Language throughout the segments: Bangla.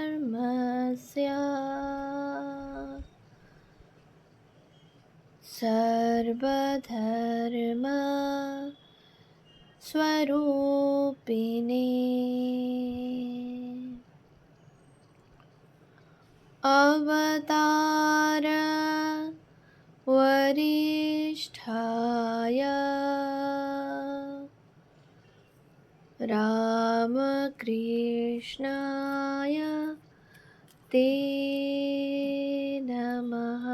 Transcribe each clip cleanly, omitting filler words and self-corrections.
धर्मस्य सर्वधर्म स्वरूपिणे अवतार वरिष्ठाय रामकृष्णाय ते नमः।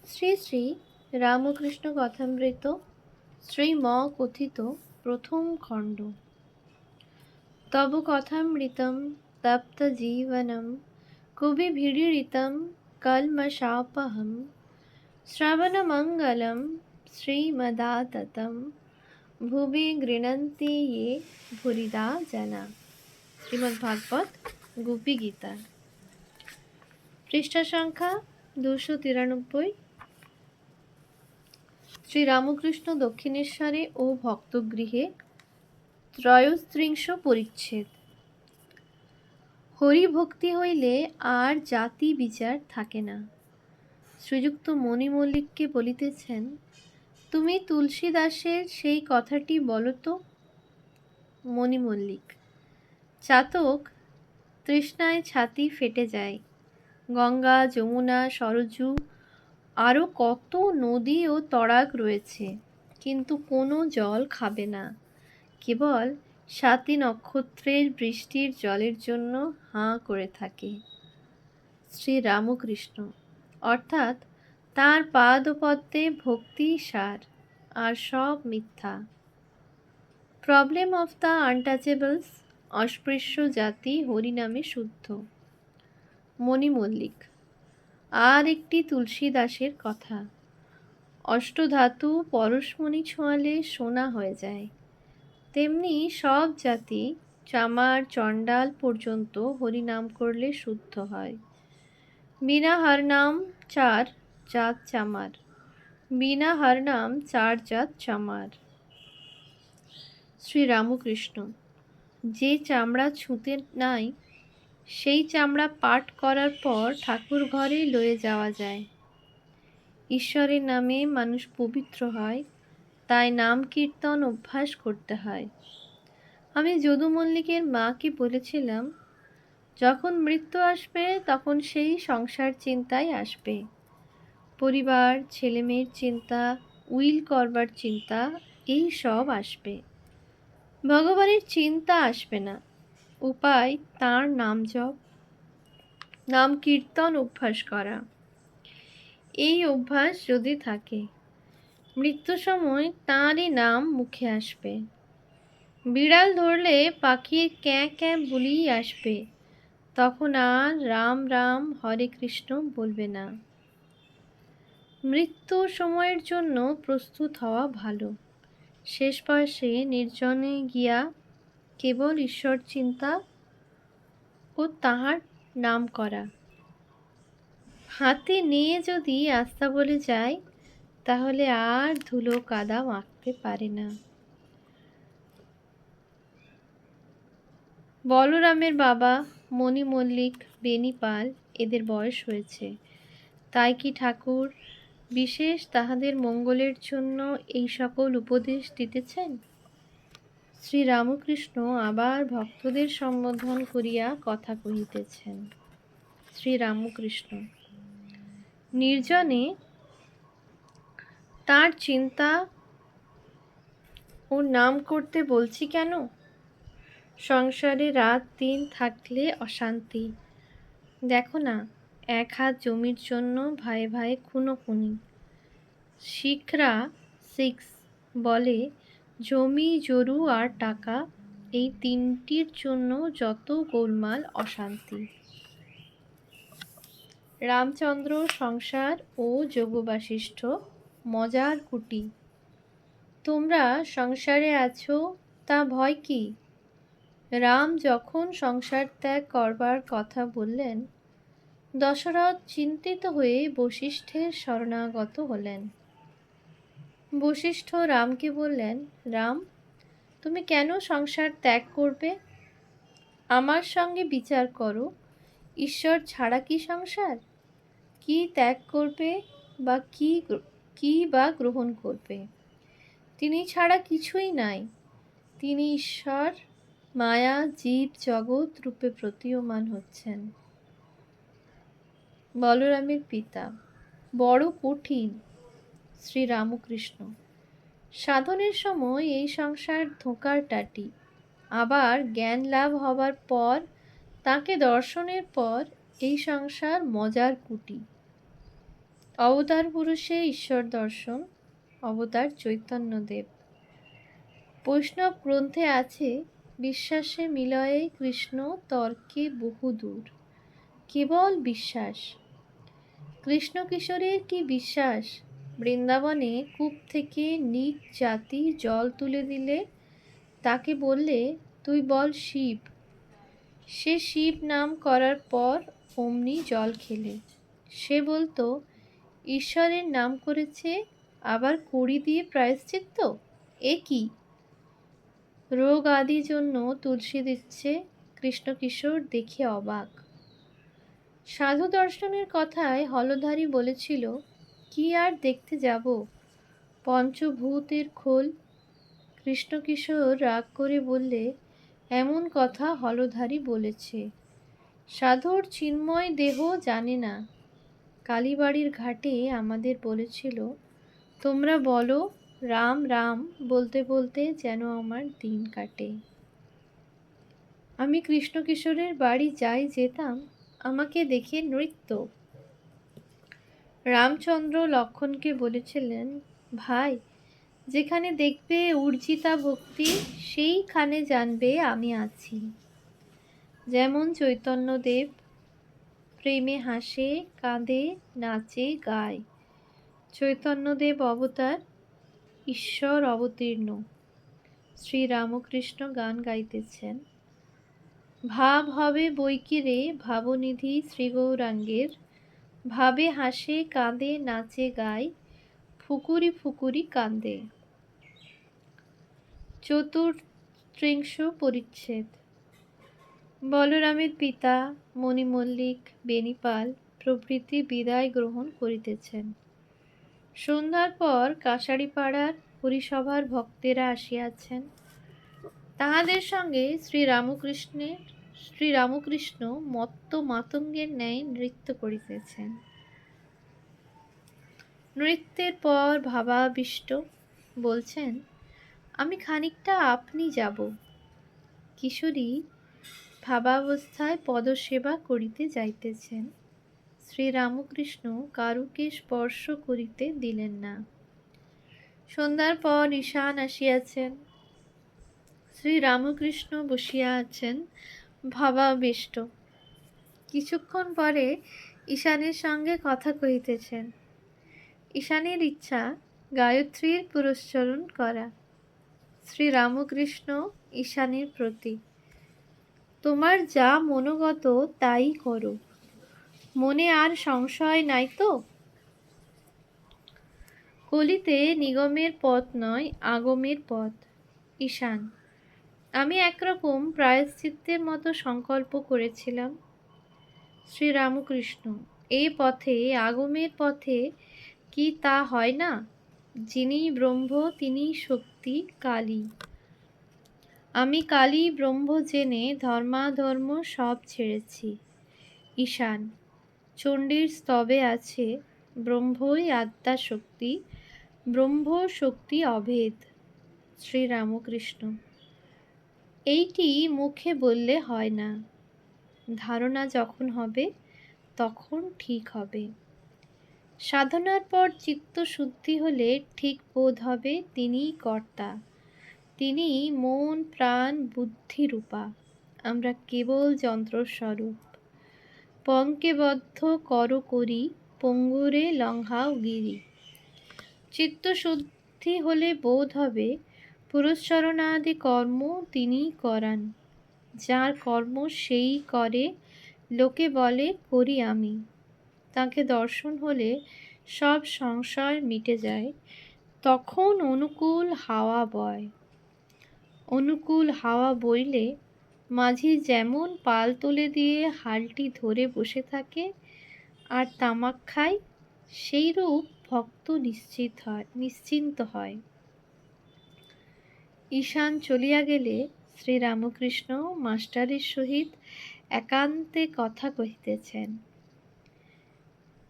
শ্রী শ্রী রামকৃষ্ণ কথামৃত শ্রীম কথিত প্রথম খণ্ড। তব কথামৃতম তপ্ত জীবনম কুবিভিড়িতম কলমশাপহম শ্রবণমঙ্গলম শ্রীমদাততম ভুবি গৃণন্তি ये ভুরিদা জনা। শ্রীমদ্ভাগবত গোপী গীতা, পৃষ্ঠা সংখ্যা 293। শ্রীরামকৃষ্ণ দক্ষিণেশ্বরে ও ভক্তগৃহে, ত্রয়োস্ত্রিংশ পরিচ্ছেদ। হরিভক্তি হইলে আর জাতি বিচার থাকে না। শ্রীযুক্ত মণি মল্লিককে বলিতেছেন, তুমি তুলসীদাসের সেই কথাটি বলো তো। মণি মল্লিক: চাতক, তৃষ্ণায় ছাতি ফেটে যায়। গঙ্গা, যমুনা, সরযূ আরও কত নদী ও তড়াগ রয়েছে, কিন্তু কোনো জল খাবে না, কেবল 7 নক্ষত্রের বৃষ্টির জলের জন্য হাঁ করে থাকে। শ্রীরামকৃষ্ণ: অর্থাৎ তাঁর পাদপদ্মে ভক্তি সার, আর সব মিথ্যা। প্রবলেম অফ দ্য আনটাচেবলস, অস্পৃশ্য জাতি হরিনামে শুদ্ধ। মণি মল্লিক: আর একটি তুলসীদাসের কথা, অষ্টধাতু পরশমণি ছোঁয়ালে সোনা হয়ে যায়, তেমনি সব জাতি চামার চণ্ডাল পর্যন্ত হরিনাম করলে শুদ্ধ হয়। বিনা হরনাম 4 জাত চামার, বিনা হরনাম 4 জাত চামার। শ্রীরামকৃষ্ণ: যে চামড়া ছুঁতে নাই, সেই চামড়া পাঠ করার পর ঠাকুর ঘরে লয়ে যাওয়া যায়। ঈশ্বরের নামে মানুষ পবিত্র হয়, তাই নাম কীর্তন অভ্যাস করতে হয়। আমি যদু মল্লিকের মাকে বলেছিলাম, যখন মৃত্যু আসবে তখন সেই সংসার চিন্তাই আসবে, পরিবার, ছেলেমেয়ের চিন্তা, উইল করবার চিন্তা, এই সব আসবে। ভগবানের চিন্তা আসবে না। উপায় তাঁর নাম জপ, নাম কীর্তন অভ্যাস করা। এই অভ্যাস যদি থাকে, মৃত্যু সময় তাঁরই নাম মুখে আসবে। বিড়াল ধরলে পাখির ক্যাঁ ক্যাঁ বলেই আসবে, তখন আর রাম রাম হরে কৃষ্ণ বলবে না। মৃত্যু সময়ের জন্য প্রস্তুত হওয়া ভালো। শেষ বয়সে নির্জনে গিয়া কেবল ঈশ্বর চিন্তা ও তাহার নাম করা। হাতে নিয়ে যদি আস্তাবলে যায়, তাহলে আর ধুলো কাদা মাখতে পারে না। বলরামের বাবা মণি মল্লিক, বেনি পাল, এদের বয়স হয়েছে, তাই কি ঠাকুর বিশেষ তাহাদের মঙ্গলের জন্য এই সকল উপদেশ দিতেছেন? শ্রীরামকৃষ্ণ আবার ভক্তদের সম্বোধন করিয়া কথা কহিতেছেন। শ্রীরামকৃষ্ণ: নির্জনে তার চিন্তা ও নাম করতে বলছি কেন? সংসারে রাত দিন থাকলে অশান্তি। দেখো না, 1 হাত জমির জন্য ভাইয়ে ভাইয়ে খুনোখুনি। শিখরা 6 বলে, জমি, জরু আর টাকা, এই 3টির জন্য যত গোলমাল অশান্তি। রামচন্দ্র, সংসার ও যোগবাশিষ্ঠ মজার কুটি। তোমরা সংসারে আছো, তা ভয় কি? রাম যখন সংসার ত্যাগ করবার কথা বললেন, দশরথ চিন্তিত হয়ে বশিষ্ঠের শরণাগত হলেন। বশিষ্ঠ রামকে বললেন, রাম, তুমি কেন সংসার ত্যাগ করবে? আমার সঙ্গে বিচার করো। ঈশ্বর ছাড়া কি সংসার? কি ত্যাগ করবে বা কি বা গ্রহণ করবে? তিনি ছাড়া কিছুই নাই। তিনি ঈশ্বর, মায়া, জীব জগৎ রূপে প্রতীয়মান হচ্ছেন। বলরামের পিতা: বড় কঠিন শ্রীরামকৃষ্ণ। সাধনের সময় এই সংসার ধোঁকার টাটি, আবার জ্ঞান লাভ হবার পর, তাকে দর্শনের পর এই সংসার মজার কুটি। অবতার পুরুষে ঈশ্বর দর্শন, অবতার চৈতন্যদেব। বৈষ্ণব গ্রন্থে আছে, বিশ্বাসে মিলয়ে কৃষ্ণ তর্কে বহুদূর। কেবল বিশ্বাস। কৃষ্ণ কিশোরের কি বিশ্বাস! বৃন্দাবনে কূপ থেকে নিজ জাতি জল তুলে দিলে তাকে বললে, তুই বল শিব। সে শিব নাম করার পর অমনি জল খেলে। সে বলতো, ঈশ্বরের নাম করেছে, আবার কড়ি দিয়ে প্রায়শ্চিত্ত, এ কি? রোগ আদি জন্য তুলসী দিচ্ছে। কৃষ্ণকিশোর দেখে অবাক। সাধু দর্শনের কথায় হলধারী বলেছিল, কি আর দেখতে যাব, পঞ্চভূতের খোল। কৃষ্ণকিশোর রাগ করে বললে, এমন কথা হলধারী বলেছে, সাধুর চিন্ময় দেহ জানে না। কালীবাড়ির ঘাটে আমাদের বলেছিল, তোমরা বলো রাম রাম বলতে বলতে যেন আমার দিন কাটে। আমি কৃষ্ণকিশোরের বাড়ি যাই যেতাম, আমাকে দেখে নৃত্য। রামচন্দ্র লক্ষ্মণকে বলেছিলেন, ভাই, যেখানে দেখবে উর্জিতা ভক্তি, সেইখানে জানবে আমি আছি। যেমন চৈতন্যদেব প্রেমে হাসে, কাঁদে, নাচে, গায়। চৈতন্যদেব অবতার, ঈশ্বর অবতীর্ণ। শ্রীরামকৃষ্ণ গান গাইতেছেন, ভাব হবে বৈকিরে ভাবনিধি শ্রীগৌরাঙ্গের, ভাবে হাসে, কাঁদে, নাচে, গায়, ফুকুরি ফুকুরি কান্দে। চতুর্থিংশ পরিচ্ছেদ। বলরামের পিতা মণিমল্লিক, বেণীপাল প্রভৃতি বিদায় গ্রহণ করিতেছেন। সন্ধ্যার পর কাছারিপাড়ার হরিসভার ভক্তেরা আসিয়াছেন। তাহাদের সঙ্গে শ্রীরামকৃষ্ণ মত্ত মাতঙ্গের ন্যায় নৃত্য করিতেছেন। নৃত্যের পর ভাবাবিষ্ট বলছেন, আমি খানিকটা আপনি যাব। কিশোরী ভাবাবস্থায় পদসেবা করিতে যাইতেছেন। শ্রীরামকৃষ্ণ কারুকে স্পর্শ করিতে দিলেন না। সন্ধ্যার পর ঈশান আসিয়াছেন। শ্রীরামকৃষ্ণ বসিয়া আছেন ভাবাবিষ্ট। কিছুক্ষণ পরে ঈশানের সঙ্গে কথা কহিতেছেন। ঈশানের ইচ্ছা গায়ত্রীর পুরস্চরণ করা। শ্রীরামকৃষ্ণ ঈশানের প্রতি, তোমার যা মনোগত তাই করো, মনে আর সংশয় নাই তো? কলিতে নিগমের পথ নয়, আগমের পথ। ঈশান, আমি একরকম প্রায়শ্চিত্তের মতো সংকল্প করেছিলাম। শ্রীরামকৃষ্ণ, এই পথে, আগমের পথে কি তা হয় না? যিনি ব্রহ্ম তিনিই শক্তি, কালী। আমি কালী ব্রহ্ম জেনে ধর্মাধর্ম সব ছেড়েছি। ঈশান, চণ্ডীর স্তবে আছে, ব্রহ্মই আদ্যা শক্তি, ব্রহ্ম শক্তি অভেদ। শ্রীরামকৃষ্ণ, এইটি মুখে বললে হয় না, ধারণা যখন হবে তখন ঠিক হবে। সাধনার পর চিত্ত শুদ্ধি হলে ঠিক বোধ হবে তিনিই কর্তা, তিনি মন প্রাণ বুদ্ধি রূপা, আমরা কেবল যন্ত্রস্বরূপ। পঙ্কে বদ্ধ কর করি, পঙ্গুরে লঙ্ঘাও গিরি। চিত্তশুদ্ধি হলে বোধ হবে পুরস্চরণাদি কর্ম তিনিই করান, যার কর্ম সেই করে, লোকে বলে করি আমি। তাকে দর্শন হলে সব সংশয় মিটে যায়, তখন অনুকূল হাওয়া বয়। অনুকূল হাওয়া বইলে মাঝি যেমন পাল তুলে দিয়ে হালটি ধরে বসে থাকে আর তামাক খায়, সেইরূপ ভক্ত নিশ্চিন্ত হয়। ঈশান চলিয়া গেলে শ্রীরামকৃষ্ণ মাস্টারের সহিত একান্তে কথা কহিতেছেন।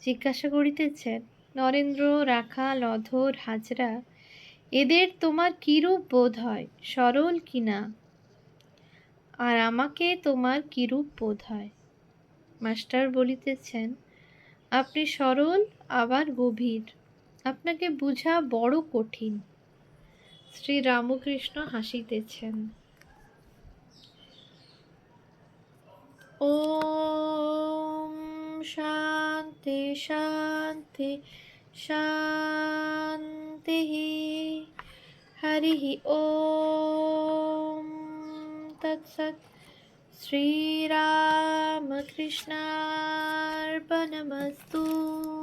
জিজ্ঞাসা করিতেছেন, নরেন্দ্র, রাখাল, অধর, হাজরা, এদের তোমার কিরূপ বোধ হয়, সরল কি না? আর আমাকে তোমার কিরূপ বোধ হয়? মাস্টার বলিতেছেন, আপনি সরল আবার গভীর, আপনাকে বুঝা বড় কঠিন। শ্রীরামকৃষ্ণ হাসিতেছেন। ওম শান্তি শান্তি শান্তি। হরি ওম তৎসৎ। শ্রীরামকৃষ্ণার্পণমস্তু।